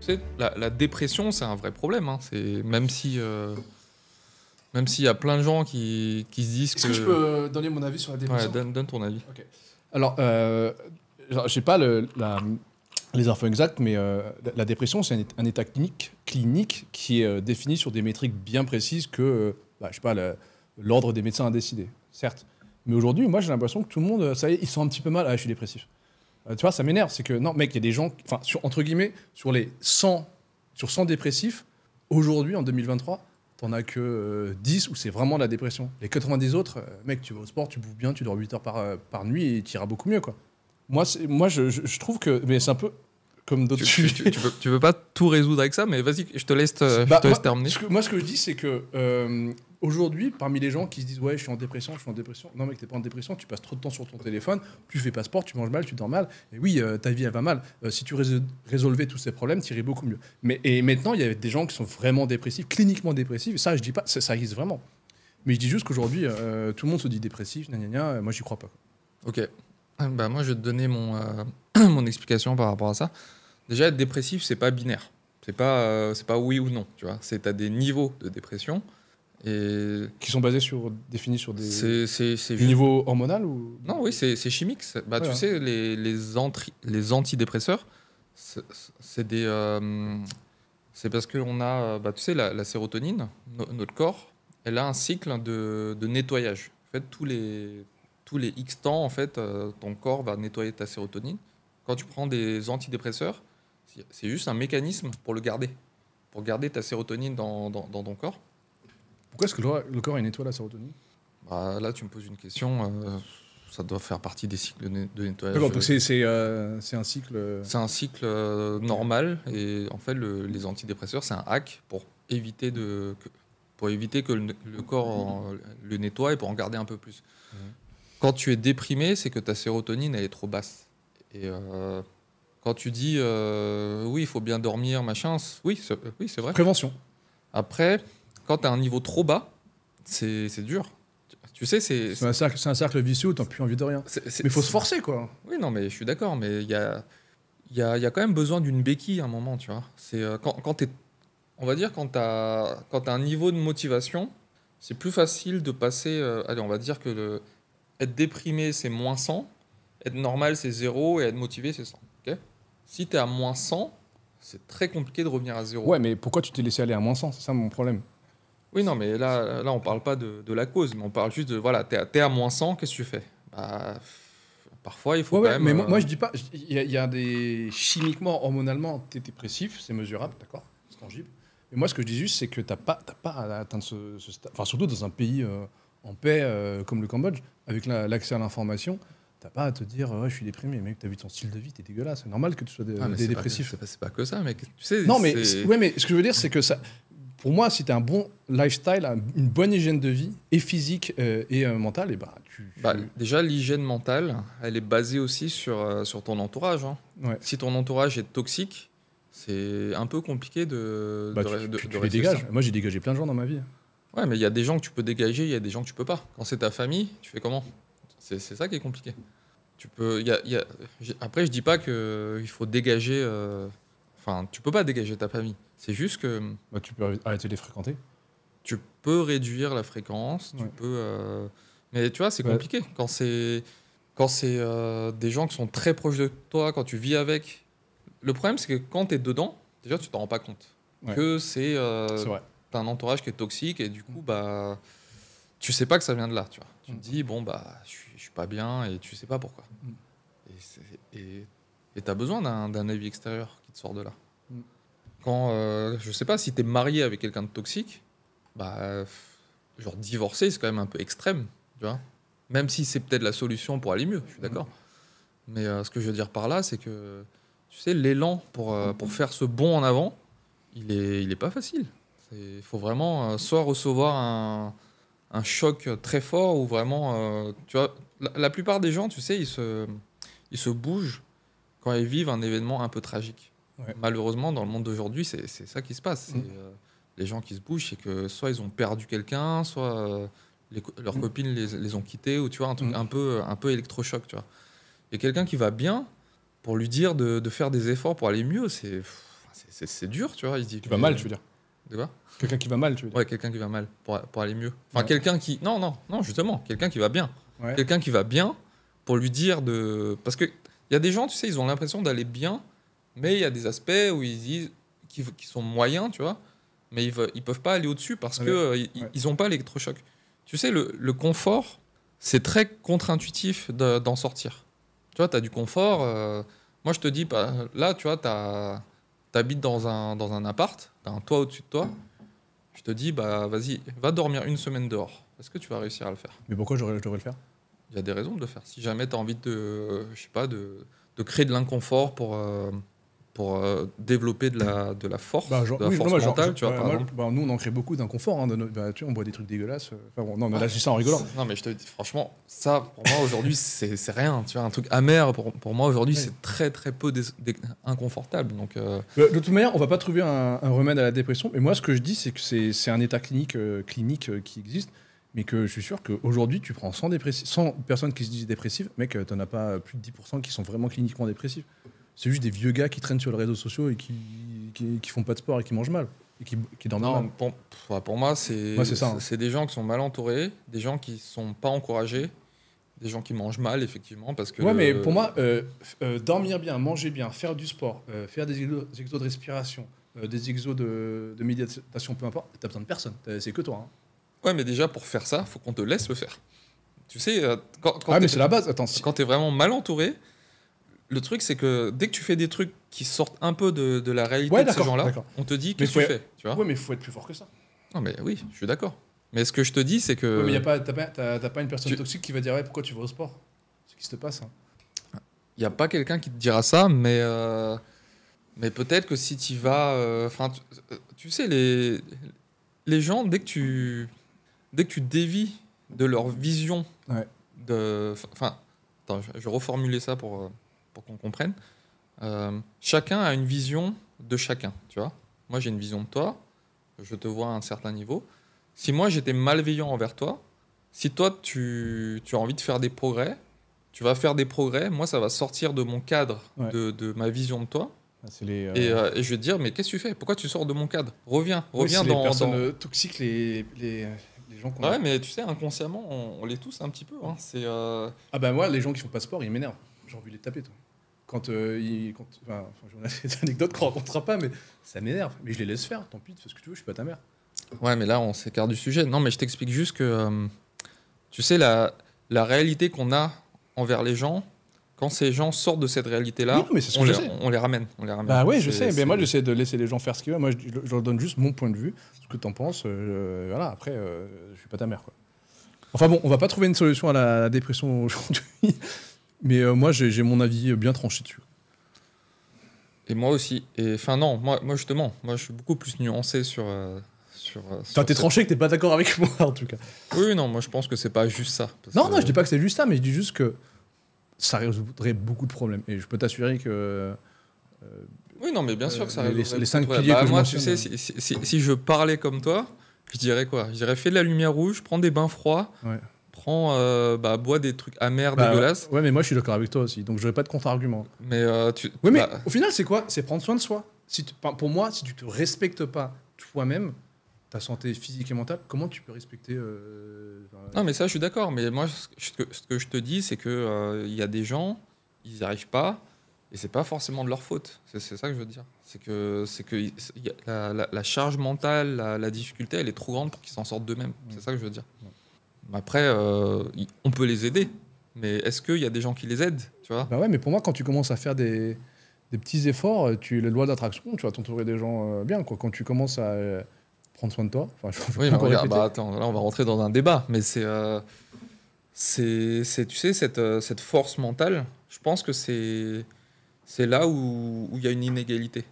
Tu sais, la dépression, c'est un vrai problème. Hein. Même s'il y a plein de gens qui se disent Est-ce que je peux donner mon avis sur la dépression? Ouais, donne ton avis. Ok. Alors, j'ai pas les infos exactes, mais la dépression, c'est un état clinique qui est défini sur des métriques bien précises que, je sais pas, l'ordre des médecins a décidé, certes. Mais aujourd'hui, moi, j'ai l'impression que tout le monde, ça y est, ils sont un petit peu mal. Ah, je suis dépressif. Tu vois, ça m'énerve. C'est que, non, mec, il y a des gens, enfin, entre guillemets, sur 100 dépressifs, aujourd'hui, en 2023, t'en as que 10 où c'est vraiment de la dépression. Les 90 autres, mec, tu vas au sport, tu bouffes bien, tu dors 8 heures par nuit et tu iras beaucoup mieux, quoi. Moi, je trouve que. Mais c'est un peu comme d'autres sujets. Tu peux pas tout résoudre avec ça, mais vas-y, je te laisse terminer. Moi, ce que je dis, c'est que aujourd'hui, parmi les gens qui se disent ouais, je suis en dépression. Non, mec, t'es pas en dépression, tu passes trop de temps sur ton téléphone, tu fais pas sport, tu manges mal, tu dors mal. Et oui, ta vie, elle va mal. Si tu résolvais tous ces problèmes, tu irais beaucoup mieux. Et maintenant, il y a des gens qui sont vraiment dépressifs, cliniquement dépressifs. Ça, je dis pas, ça existe vraiment. Mais je dis juste qu'aujourd'hui, tout le monde se dit dépressif, moi, j'y crois pas. Ok. Bah, moi, je vais te donner mon explication par rapport à ça. Déjà, être dépressif, c'est pas binaire. C'est pas oui ou non, tu vois. T'as des niveaux de dépression. Et qui sont définis sur des c'est niveau hormonal ou non, oui, c'est chimique. Bah, tu sais, les antidépresseurs, c'est parce qu'on a, tu sais, la sérotonine, notre corps, elle a un cycle de nettoyage. En fait, tous les X temps, en fait, ton corps va nettoyer ta sérotonine. Quand tu prends des antidépresseurs, c'est juste un mécanisme pour garder ta sérotonine dans ton corps. Pourquoi est-ce que le corps il nettoie la sérotonine? Bah, là, tu me poses une question. Ça doit faire partie des cycles de nettoyage. D'accord, donc c'est un cycle. C'est un cycle normal. Et en fait, les antidépresseurs, c'est un hack pour éviter que le corps le nettoie et pour en garder un peu plus. Mmh. Quand tu es déprimé, c'est que ta sérotonine elle est trop basse. Et quand tu dis oui, il faut bien dormir, machin, oui, c'est vrai. Prévention. Après, quand tu as un niveau trop bas, c'est dur. Tu sais, c'est un cercle vicieux où tu n'as plus envie de rien. Mais il faut se forcer, quoi. Oui, non, mais je suis d'accord. Mais il y a quand même besoin d'une béquille à un moment, tu vois. C'est quand tu es... On va dire quand tu as un niveau de motivation, c'est plus facile de passer... allez, on va dire que être déprimé, c'est moins 100. Être normal, c'est 0. Et être motivé, c'est 100. Okay, si tu es à moins 100, c'est très compliqué de revenir à 0. Ouais, mais pourquoi tu t'es laissé aller à moins 100? C'est ça mon problème. Oui, non, mais là on parle pas de la cause, mais on parle juste de, voilà, t'es à moins 100, qu'est-ce que tu fais? Bah, parfois, il faut quand même... Mais moi, je dis pas... Il y a des... Chimiquement, hormonalement, t'es dépressif, c'est mesurable, d'accord? C'est tangible. Mais moi, ce que je dis juste, c'est que t'as pas à atteindre ce stade... Enfin, surtout dans un pays en paix comme le Cambodge, avec l'accès à l'information, t'as pas à te dire ouais, je suis déprimé, mec, t'as vu ton style de vie, t'es dégueulasse. C'est normal que tu sois dépressif. C'est pas que ça, mec. Tu sais, non, mais ce que je veux dire, c'est que ça... Pour moi, si tu as un bon lifestyle, une bonne hygiène de vie, et physique et mentale, et déjà, l'hygiène mentale, elle est basée aussi sur ton entourage. Hein. Ouais. Si ton entourage est toxique, c'est un peu compliqué de les dégages. Moi, j'ai dégagé plein de gens dans ma vie. Ouais, mais il y a des gens que tu peux dégager, il y a des gens que tu peux pas. Quand c'est ta famille, tu fais comment? C'est ça qui est compliqué. Tu peux, après, je dis pas qu'il faut dégager... Enfin, tu peux pas dégager ta famille. C'est juste que... tu peux arrêter de les fréquenter. Tu peux réduire la fréquence. Tu peux... Mais tu vois, c'est compliqué. Quand c'est des gens qui sont très proches de toi, quand tu vis avec... Le problème, c'est que quand tu es dedans, déjà, tu t'en rends pas compte. Ouais. Que c'est... t'as un entourage qui est toxique et du coup, tu sais pas que ça vient de là. Tu vois. Tu te dis, bon, je suis pas bien et tu sais pas pourquoi. Et t'as besoin d'un avis extérieur qui te sort de là. Quand, je sais pas, si t'es marié avec quelqu'un de toxique, genre divorcer, c'est quand même un peu extrême, tu vois. Même si c'est peut-être la solution pour aller mieux, je suis d'accord. Mais ce que je veux dire par là, c'est que, tu sais, l'élan pour faire ce bond en avant, il est pas facile. Il faut vraiment soit recevoir un choc très fort ou vraiment, tu vois, la plupart des gens, tu sais, ils se bougent quand ils vivent un événement un peu tragique. Ouais. Malheureusement, dans le monde d'aujourd'hui, c'est ça qui se passe. Les gens qui se bougent, c'est que soit ils ont perdu quelqu'un, soit leurs copines les ont quittés, ou tu vois, un truc un peu électrochoc, tu vois. Et quelqu'un qui va bien, pour lui dire de faire des efforts pour aller mieux, c'est c'est dur, tu vois. Il se dit, Qui va mal, tu veux dire. De quoi? Quelqu'un qui va mal, tu veux dire. Ouais, quelqu'un qui va mal pour aller mieux. Enfin, Ouais. quelqu'un qui. Non, non, non, justement, quelqu'un qui va bien. Ouais. Quelqu'un qui va bien pour lui dire de. Parce qu'il y a des gens, tu sais, ils ont l'impression d'aller bien, mais il y a des aspects où ils disent qui sont moyens, tu vois, mais ils peuvent pas aller au-dessus parce Ouais. que ils ont pas l'électrochoc. Tu sais, le confort, c'est très contre-intuitif d'en sortir. Tu vois, tu as du confort. Moi, je te dis, bah, là, tu vois, t'habites dans un appart, tu as un toit au-dessus de toi. Je te dis, bah, vas-y, va dormir une semaine dehors. Est-ce que tu vas réussir à le faire? Mais pourquoi je devrais le faire? Il y a des raisons de le faire. Si jamais tu as envie je sais pas, de créer de l'inconfort pour développer de la force, Bah, de la oui, force non, mentale, tu vois, par moi, exemple. bah, nous, on en crée beaucoup d'inconfort. Hein, tu vois, on boit des trucs dégueulasses. Enfin, bon, non, mais là, je dis ça en rigolant. Non, mais je te dis, franchement, ça, pour moi, aujourd'hui, c'est rien. Tu vois, un truc amer, pour moi, aujourd'hui, Ouais. c'est très, très peu inconfortable. Donc, De toute manière, on va pas trouver un remède à la dépression. Mais moi, ce que je dis, c'est que c'est un état clinique qui existe, mais que je suis sûr qu'aujourd'hui, tu prends 100 personnes qui se disent dépressives, mec, t'en as pas plus de 10% qui sont vraiment cliniquement dépressifs. C'est juste des vieux gars qui traînent sur les réseaux sociaux et qui font pas de sport et qui mangent mal. Et qui dorment non, mal. pour moi, c'est Ouais, c'est ça, hein. c'est des gens qui sont mal entourés, des gens qui sont pas encouragés, des gens qui mangent mal, effectivement, parce que... Ouais, mais pour moi, dormir bien, manger bien, faire du sport, faire des exos de respiration, des exos de méditation, peu importe, t'as besoin de personne. C'est que toi. Hein. Ouais, mais déjà, pour faire ça, faut qu'on te laisse le faire. Tu sais, quand Ah, mais t'es- c'est la base. Attends, quand t'es vraiment mal entouré, le truc, c'est que dès que tu fais des trucs qui sortent un peu de la réalité Ouais, de ces d'accord, gens-là, d'accord. on te dit Mais qu'est-ce que tu faut- fais, tu vois. ouais, mais il faut être plus fort que ça. Non, mais oui, je suis d'accord. Mais ce que je te dis, c'est que... Ouais, mais t'as pas une personne tu- toxique qui va dire ouais, pourquoi tu vas au sport. C'est ce qui se passe. Hein. Il n'y a pas quelqu'un qui te dira ça, mais peut-être que si tu vas... Enfin, tu sais, les gens, dès que tu dévies de leur vision Ouais. Enfin, attends, je vais reformuler ça pour qu'on comprenne. Chacun a une vision de chacun, tu vois. Moi, j'ai une vision de toi, je te vois à un certain niveau. Si moi, j'étais malveillant envers toi, si toi, tu as envie de faire des progrès, tu vas faire des progrès, moi, ça va sortir de mon cadre, Ouais. de ma vision de toi, Ah, c'est les, et je vais te dire, mais qu'est-ce que tu fais? Pourquoi tu sors de mon cadre? Reviens oui, c'est les dans... personnes dans- toxiques, les gens qu'on Ouais, mais tu sais, inconsciemment, on les tous un petit peu. Hein. C'est... Ah bah moi, les gens qui font pas de sport, ils m'énervent. J'ai envie de les taper, toi. J'en ai des anecdotes qu'on rencontrera pas, mais ça m'énerve. Mais je les laisse faire, tant pis, fais ce que tu veux, je suis pas ta mère. Ouais, mais là, on s'écarte du sujet. Non, mais je t'explique juste que, tu sais, la réalité qu'on a envers les gens, quand ces gens sortent de cette réalité-là, Oui, non, mais c'est ce on, que les, je sais. on les ramène. On les ramène. Bah ouais, je C'est- sais, mais moi c'est- j'essaie de laisser les gens faire ce qu'ils veulent. Moi je leur donne juste mon point de vue, ce que t'en penses. Voilà, après, je suis pas ta mère, quoi. Enfin bon, on va pas trouver une solution à la dépression aujourd'hui, mais moi j'ai mon avis bien tranché dessus. Et moi aussi. Et enfin, non, moi, justement, moi, je suis beaucoup plus nuancé sur. Enfin, sur t'es cette- tranché que t'es pas d'accord avec moi, en tout cas. Oui, non, moi, je pense que c'est pas juste ça. Parce Non, que- non, je dis pas que c'est juste ça, mais je dis juste que ça résoudrait beaucoup de problèmes. Et je peux t'assurer que. Oui, non, mais bien sûr que ça les résoudrait cinq beaucoup de piliers problèmes. que je Moi, tu sais, mentionne, si je parlais comme toi, je dirais quoi? Je dirais fais de la lumière rouge, prends des bains froids, Ouais. bois des trucs amers, Bah, dégueulasses. ouais, mais moi je suis d'accord avec toi aussi, donc j'aurais pas de contre-argument. Mais Oui, mais bah, au final, c'est quoi? C'est prendre soin de soi. Pour moi, si tu te respectes pas toi-même, ta santé physique et mentale, comment tu peux respecter non, mais ça, je suis d'accord. Mais moi, ce que je te dis, c'est que il y a des gens, ils n'y arrivent pas, et c'est pas forcément de leur faute. C'est ça que je veux dire. C'est que la charge mentale, la difficulté, elle est trop grande pour qu'ils s'en sortent d'eux-mêmes. C'est ça que je veux dire. Après, on peut les aider, mais est-ce qu'il y a des gens qui les aident, tu vois? Bah ouais, mais pour moi, quand tu commences à faire des petits efforts, les lois d'attraction, tu vas t'entourer des gens bien, quoi. Quand tu commences à prendre soin de toi, enfin, je Oui, vais mais encore regarde, répéter. attends, là, on va rentrer dans un débat, mais tu sais, cette force mentale, je pense que c'est là où il y a une inégalité.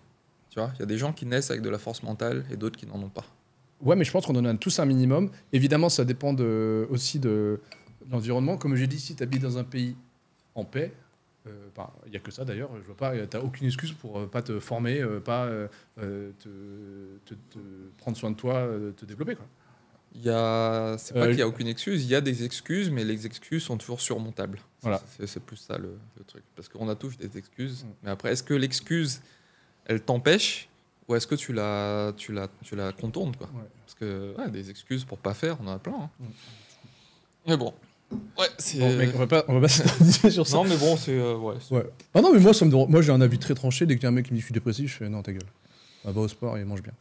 Tu vois, il y a des gens qui naissent avec de la force mentale et d'autres qui n'en ont pas. Ouais, mais je pense qu'on en a tous un minimum. Évidemment, ça dépend aussi de l'environnement. Comme j'ai dit, si tu habites dans un pays en paix, il n'y a que ça d'ailleurs, je vois pas, tu n'as aucune excuse pour pas te former, pas te prendre soin de toi, te développer. Quoi. C'est pas Euh, qu'il n'y a aucune excuse, il y a des excuses, mais les excuses sont toujours surmontables. Voilà. C'est plus ça le truc. Parce qu'on a tous des excuses, Mm. mais après, est-ce que l'excuse, elle t'empêche ou est-ce que tu la contournes, quoi. Ouais. Parce que des excuses pour pas faire, on en a plein. Hein. Mm. Mais bon. Ouais, c'est. Bon, mec, on va pas s'éterniser sur ça. Non, mais bon, c'est. Ouais. Ouais. Ah non, mais moi, moi j'ai un avis très tranché. Dès qu'il y a un mec qui me dit que je suis dépressif, je fais non, ta gueule. Va au sport et mange bien.